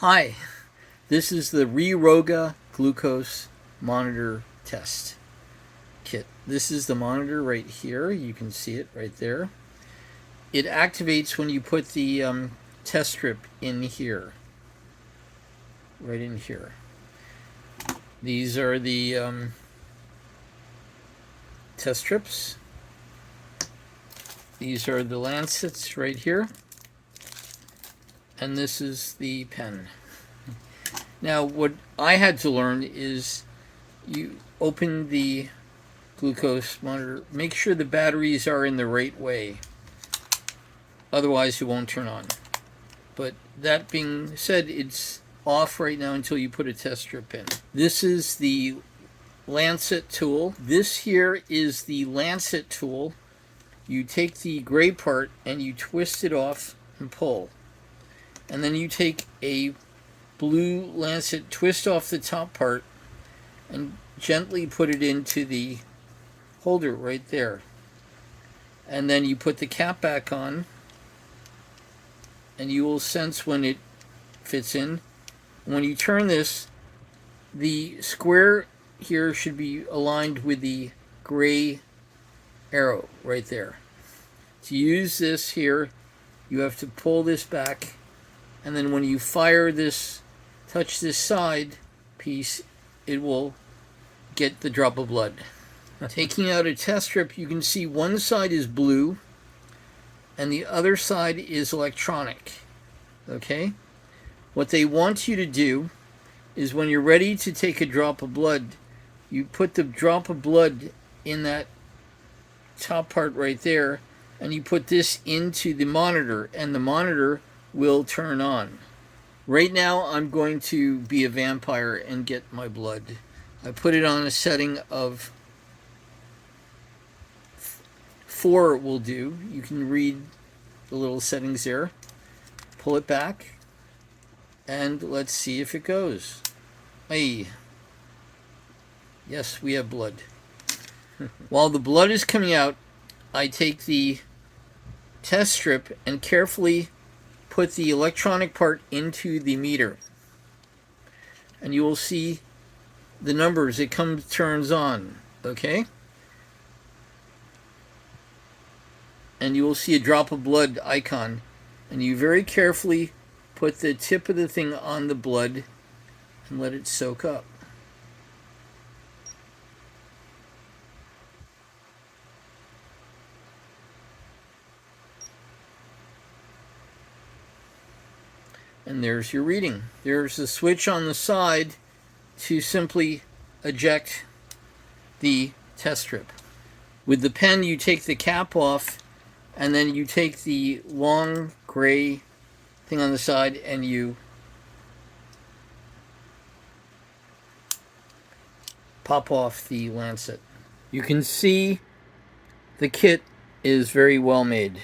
Hi, this is the Riroga glucose monitor test kit. This is the monitor right here. You can see it right there. It activates when you put the test strip in here, right in here. These are the test strips. These are the lancets right here. And this is the pen. Now, what I had to learn is you open the glucose monitor, make sure the batteries are in the right way. Otherwise, it won't turn on. But that being said, it's off right now until you put a test strip in. This is the lancet tool. This here is the lancet tool. You take the gray part and you twist it off and pull. And then you take a blue lancet, twist off the top part, and gently put it into the holder right there. And then you put the cap back on, and you will sense when it fits in. When you turn this, the square here should be aligned with the gray arrow right there. To use this here, you have to pull this back, and then when you fire this, touch this side piece, it will get the drop of blood. Taking out a test strip, you can see one side is blue and the other side is electronic. Okay? What they want you to do is when you're ready to take a drop of blood, you put the drop of blood in that top part right there, and you put this into the monitor, and the monitor will turn on. Right now I'm going to be a vampire and get my blood. I put it on a setting of 4 will do. You can read the little settings there. Pull it back and let's see if it goes. Hey. Yes, we have blood. While the blood is coming out, I take the test strip and carefully put the electronic part into the meter, and you will see the numbers. It turns on, okay? And you will see a drop of blood icon, and you very carefully put the tip of the thing on the blood and let it soak up. And there's your reading. There's a switch on the side to simply eject the test strip. With the pen, you take the cap off, and then you take the long gray thing on the side and you pop off the lancet. You can see the kit is very well made.